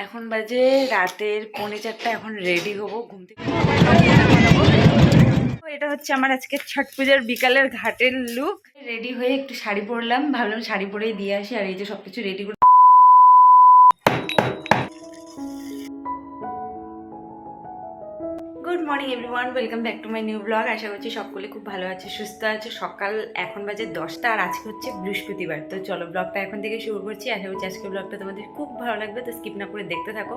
এখন বাজে রাতের 3:45। এখন রেডি হবো ঘুম থেকে। এটা হচ্ছে আমার আজকে ছট পূজার বিকালের ঘাটের লুক। রেডি হয়ে একটু শাড়ি পরলাম, ভাবলাম শাড়ি পরেই দিয়ে আসি। আর এই যে সবকিছু রেডি করে good morning everyone, welcome back to my new blog. আশা করছি সকলে খুব ভালো আছে, সুস্থ আছে। সকাল এখন বাজে 10টা আর আজকে হচ্ছে বৃহস্পতিবার। তো চলো ব্লগটা এখন থেকে শুরু করছি। আশা করছি আজকে ব্লগটা তোমাদের খুব ভালো লাগবে, তো স্কিপ না করে দেখতে থাকো।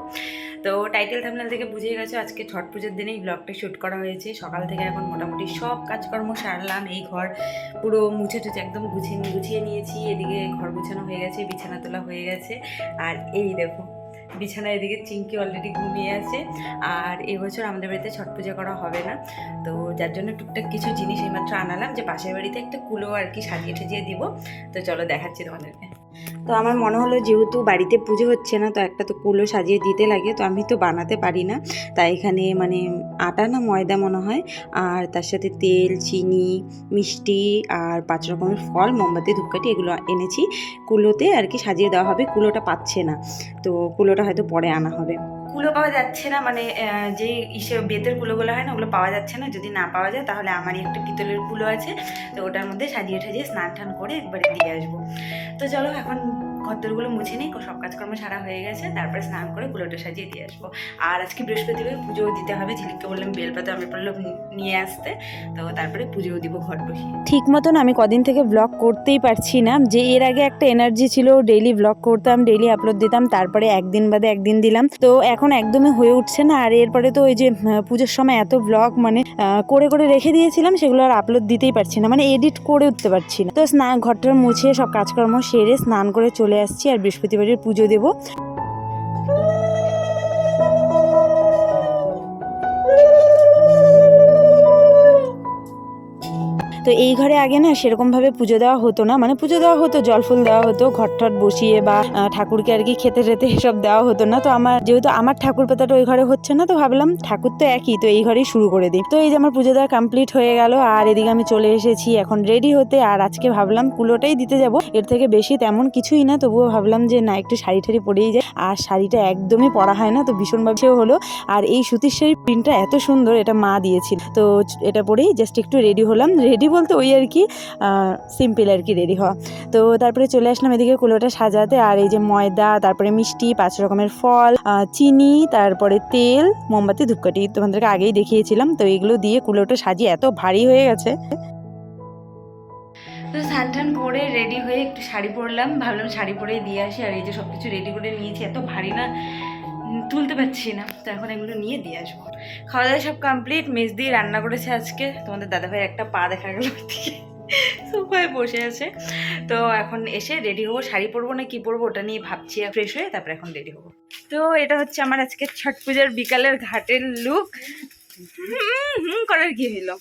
তো টাইটেল থাম্বনেল থেকে বুঝিয়ে গেছো আজকে ছট পুজোর দিনেই ব্লগটা শ্যুট করা হয়েছে। সকাল থেকে এখন মোটামুটি সব কাজকর্ম সারলাম। এই ঘর পুরো মুছে টুছে একদম গুছিয়ে নিয়েছি। এদিকে ঘর গুছানো হয়ে গেছে, বিছানা তোলা হয়ে গেছে। আর এই দেখো বিছানা, এদিকে চিঙ্কি অলরেডি ঘুমিয়ে আছে। আর এবছর আমাদের বাড়িতে ছট পূজা করা হবে না, তো যার জন্য টুকটাক কিছু জিনিস এইমাত্র আনালাম, যে পাশের বাড়িতে একটা কুলো আর কি সাজিয়ে ঠাজিয়ে দিব। তো চলো দেখাচ্ছি তোমাদেরকে। তো আমার মনে হলো যেহেতু বাড়িতে পুজো হচ্ছে না, তো একটা তো কুলো সাজিয়ে দিতে লাগে, তো আমি তো বানাতে পারি না। তাই এখানে মানে আটা না ময়দা মনে হয়, আর তার সাথে তেল, চিনি, মিষ্টি আর 5 রকমের ফল, মোমবাতি, ধূপকাঠি এগুলো এনেছি। কুলোতে আর কি সাজিয়ে দেওয়া হবে। কুলোটা পাচ্ছে না, তো কুলোটা হয়তো পরে আনা হবে। কুলো পাওয়া যাচ্ছে না, মানে যে বেতের কুলোগুলো হয় না, ওগুলো পাওয়া যাচ্ছে না। যদি না পাওয়া যায় তাহলে আমারই একটা পিতলের কুলো আছে, তো ওটার মধ্যে সাজিয়ে ঠাজিয়ে স্নান টান করে একবারে দিয়ে আসবো। তো চলো এখন ঘরদোরগুলো মুছে নিই, সব কাজকর্ম সারা হয়ে গেছে, তারপরে স্নান করে কুলোটা সাজিয়ে দিয়ে আসবো। আর আজকে বৃহস্পতিবার পুজোও দিতে হবে। ঝিলিককে বললাম বেলপাতা আমরপল্লব নিয়ে আসতে, তো তারপরে পুজোও দিব ঘর বসে। ঠিক মতন আমি কদিন থেকে ব্লগ করতেই পারছি না। যে এর আগে একটা এনার্জি ছিল, ডেইলি ব্লগ করতাম, ডেইলি আপলোড দিতাম, তারপরে একদিন বাদে একদিন দিলাম। তো এখন একদমই হয়ে উঠছে না। আর এরপরে তো ওই যে পুজোর সময় এত ব্লগ মানে করে করে রেখে দিয়েছিলাম, সেগুলো আর আপলোড দিতেই পারছি না, মানে এডিট করে উঠতে পারছি না। তো স্নান ঘরটা মুছে সব কাজকর্ম সেরে স্নান করে চলে আসছি, আর বৃহস্পতিবারের পুজো দেবো। তো এই ঘরে আগে না সেরকমভাবে পুজো দেওয়া হতো না, মানে পুজো দেওয়া হতো, জল ফুল দেওয়া হতো, ঘট ঠট বসিয়ে বা ঠাকুরকে আর কি খেতে টেতে এসব দেওয়া হতো না। তো আমার যেহেতু আমার ঠাকুর পাতাটা ওই ঘরে হচ্ছে না, তো ভাবলাম ঠাকুর তো একই, তো এই ঘরেই শুরু করে দিই। তো এই যে আমার পুজো দেওয়া কমপ্লিট হয়ে গেল, আর এদিকে আমি চলে এসেছি এখন রেডি হতে। আর আজকে ভাবলাম কুলোটাই দিতে যাব, এর থেকে বেশি তেমন কিছুই না, তবুও ভাবলাম যে না একটু শাড়ি ঠাড়ি পরেই যায়। আর শাড়িটা একদমই পরা হয় না, তো ভীষণভাবে হলো। আর এই সুতির শাড়ির প্রিন্টটা এত সুন্দর, এটা মা দিয়েছিল, তো এটা পরেই জাস্ট একটু রেডি হলাম। রেডি বলতে ওই আর কি সিম্পল আর কি রেডি হওয়া। তো তারপরে চলে আসলাম এদিকে কুলোটা সাজাতে। আর এই যে ময়দা, তারপরে মিষ্টি, 5 রকমের ফল, চিনি, তারপরে তেল, মোমবাতি, ধূপকাঠি তোমাদেরকে আগেই দেখিয়েছিলাম। তো এইগুলো দিয়ে কুলোটা সাজিয়ে এত ভারী হয়ে গেছে। তো স্নান টান করে রেডি হয়ে একটু শাড়ি পরলাম, ভাবলাম শাড়ি পরেই দিয়ে আসি। আর এই যে সব কিছু রেডি করে নিয়েছি, এত ভারী না, তুলতে পারছি না, তো এখন এগুলো নিয়ে দিয়ে আসবো। খাওয়া দাওয়া সব কমপ্লিট। মেজ দিয়ে রান্না করেছে আজকে। তোমাদের দাদাভাইয়ের একটা পা দেখা গেল সোফায় বসে আছে। তো এখন এসে রেডি হবো, শাড়ি পরবো না কি পরবো ওটা নিয়ে ভাবছি। ফ্রেশ হয়ে তারপরে এখন রেডি হবো। তো এটা হচ্ছে আমার আজকে ছট পূজার বিকালের ঘাটের লুক। করার কি হলো,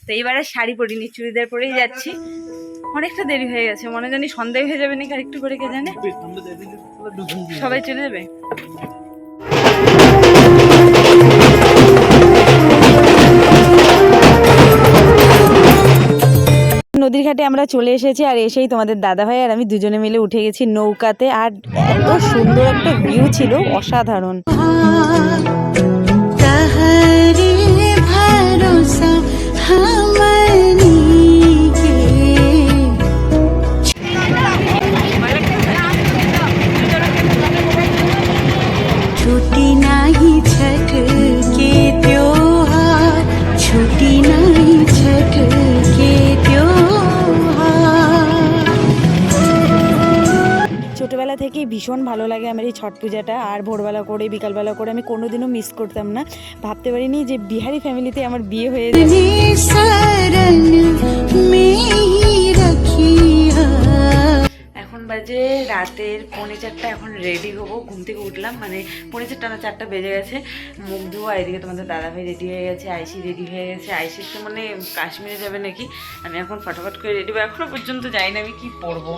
তো এইবারে শাড়ি পরিনি, চুড়িদার পরেই যাচ্ছি। অনেকটা দেরি হয়ে গেছে, মনে জানি সন্ধ্যায় হয়ে যাবে নাকি, আর একটু করে কে জানে, সবাই চলে যাবে। নদীর ঘাটে আমরা চলে এসেছি, আর এসেই তোমাদের দাদাভাই আর আমি দুজনে মিলে উঠে গেছি নৌকাতে। আর এত সুন্দর একটা ভিউ ছিল, অসাধারণ। ছুটি নাহি ছট কে त्योहार, ছুটি নাহি ছট কে त्योहार। ছোটবেলা থেকেই ভীষণ ভালো লাগে আমার এই ছট পূজাটা। আর ভোরবেলা করে বিকালবেলা করে আমি কোনোদিনও মিস করতাম না। ভাবতে পারিনি যে বিহারি ফ্যামিলিতে আমার বিয়ে হয়ে যাবে। এখন বাজে রাতের 3:45। এখন রেডি হবো, ঘুম থেকে উঠলাম, মানে 3:45 না 4টা বেজে গেছে। মুখ ধোয়া, এদিকে তোমাদের দাদাভাই রেডি হয়ে গেছে, আইসি রেডি হয়ে গেছে। আইসির তো মানে কাশ্মীরে যাবে নাকি, আমি এখন ফটাফট করে রেডি হবো। এখনো পর্যন্ত যাই না আমি কি পরবো।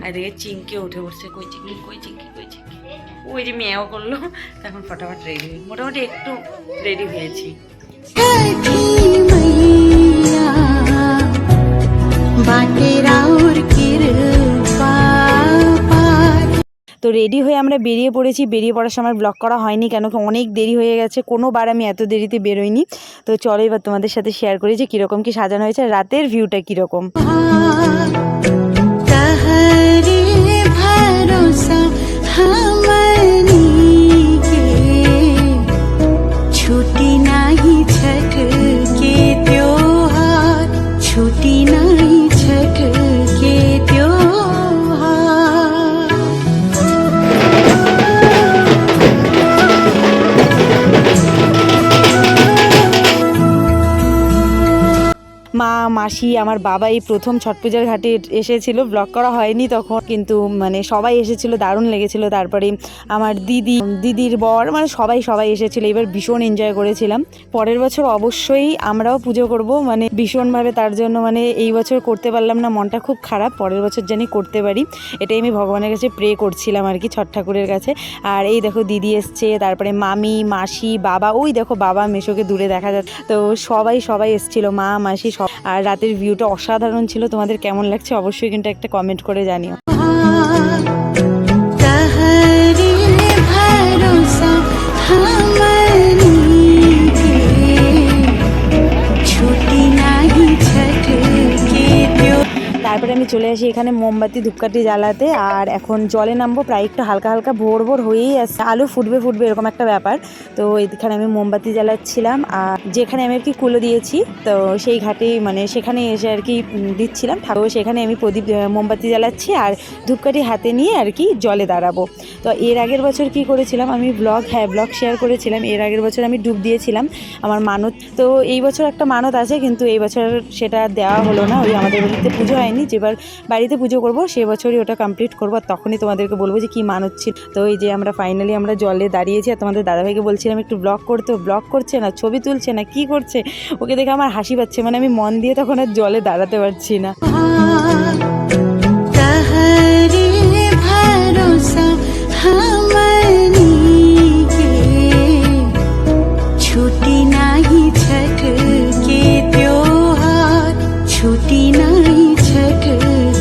আর এদিকে চিঙ্কি উঠে পড়ছে, কই চিঙ্কি কই চিঙ্কি কই চিঙ্কি, ওই যে মেয়েও করলো। এখন ফটাফট রেডি হই, মোটামুটি একটু রেডি হয়েছি। তো রেডি হয়ে আমরা বেরিয়ে পড়েছি। বেরিয়ে পড়ার সময় ব্লগ করা হয়নি, কেন কি অনেক দেরি হয়ে গেছে, কোনোবার আমি এত দেরিতে বেরোইনি। তো চলো এবার তোমাদের সাথে শেয়ার করি যে কীরকম কি সাজানো হয়েছে, রাতের ভিউটা কীরকম। छुट्टी नहीं छठ के त्योहार, छुट्टी नहीं छठ के त्योहार। মা মাসি আমার বাবা এই প্রথম ছট পূজার ঘাটে এসেছিল, ব্লগ করা হয়নি তখন, কিন্তু মানে সবাই এসেছিল, দারুণ লেগেছিল। তারপরে আমার দিদির বর, মানে সবাই এসেছিল, এবার ভীষণ এনজয় করেছিলাম। পরের বছর অবশ্যই আমরাও পুজো করব, মানে ভীষণভাবে, তার জন্য মানে এই বছর করতে পারলাম না, মনটা খুব খারাপ। পরের বছর জানি করতে পারি, এটাই আমি ভগবানের কাছে প্রে করছিলাম আর কি, ছট ঠাকুরের কাছে। আর এই দেখো দিদি এসছে, তারপরে মামি মাসি বাবা, ওই দেখো বাবা মেশোকে দূরে দেখা যাচ্ছে। তো সবাই এসেছিল, মা মাসি সব। আর রাতের ভিউটা অসাধারণ ছিল। তোমাদের কেমন লাগছে অবশ্যই কিন্তু একটা কমেন্ট করে জানিও। তারপরে আমি চলে আসি এখানে মোমবাতি ধূপকাঠি জ্বালাতে। আর এখন জলে নামবো, প্রায় একটু হালকা হালকা ভোর হয়েই আসছে, আলু ফুটবে এরকম একটা ব্যাপার। তো এখানে আমি মোমবাতি জ্বালাচ্ছিলাম, আর যেখানে আমি আর কি কুলো দিয়েছি, তো সেই ঘাটেই মানে সেখানে এসে আর কি দিচ্ছিলাম। তো সেখানে আমি প্রদীপ মোমবাতি জ্বালাচ্ছি আর ধূপকাঠি হাতে নিয়ে আর কি জলে দাঁড়াবো। তো এর আগের বছর কি করেছিলাম আমি, ব্লগ শেয়ার করেছিলাম। এর আগের বছর আমি ডুব দিয়েছিলাম আমার মানত। তো এই বছর একটা মানত আছে, কিন্তু এই বছর সেটা দেওয়া হলো না, ওই আমাদের বাড়িতে পুজো হয়নি। যেবার বাড়িতে পুজো করব সে বছরই ওটা কমপ্লিট করবো, আর তখনই তোমাদেরকে বলবো যে কি মানত ছিল। তো এই যে আমরা ফাইনালি আমরা জলে দাঁড়িয়েছি, আর তোমাদের দাদাভাইকে বলছিলাম একটু ব্লগ করতে, ব্লগ করছে না, ছবি তুলছে না, কি করছে, ওকে দেখে আমার হাসি পাচ্ছে, মানে আমি মন দিয়ে তখন আর জলে দাঁড়াতে পারছি না। छुट्टी नहीं छठ के त्योहार, छुट्टी नहीं छठ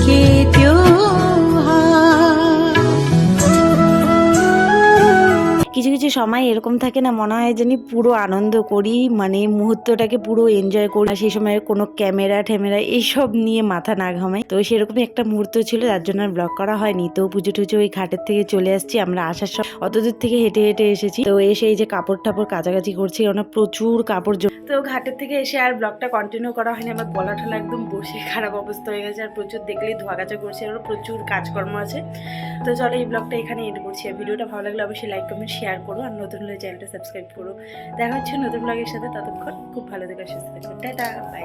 के त्योहार। কিছু কিছু সময় এরকম থাকে না, মনে হয় জানি পুরো আনন্দ করি, মানে মুহূর্তটাকে পুরো এনজয় করি, আর সেই সময় কোনো ক্যামেরা এইসব নিয়ে মাথা না ঘামাই। তো সেরকমই একটা মুহূর্ত ছিল, যার জন্য আর ব্লগ করা হয়নি। তো পুজো টুজো ওই ঘাটের থেকে চলে আসছি, আমরা আসার সব অত দূর থেকে হেঁটে এসেছি। তো এসে এই যে কাপড় টাপড় কাচাকাচি করছি, ওনার প্রচুর কাপড়। তো ঘাটের থেকে এসে আর ব্লগটা কন্টিনিউ করা হয়নি, আমার গলা টলা একদম বসে খারাপ অবস্থা হয়ে গেছে, আর প্রচুর দেখলেই ধোয়া কাচা করছে, আরও প্রচুর কাজকর্ম আছে। তো চলো এই ব্লগটা এখানে এন্ড করছি। আর ভিডিওটা ভালো লাগলে অবশ্যই লাইক কমেন্ট শেয়ার করো, আর নতুন হলে চ্যানেলটা সাবস্ক্রাইব করো। দেখা হচ্ছে নতুন ব্লগের সাথে, ততক্ষণ খুব ভালো থেকো, সুস্থ থেকো, টাটা বাই।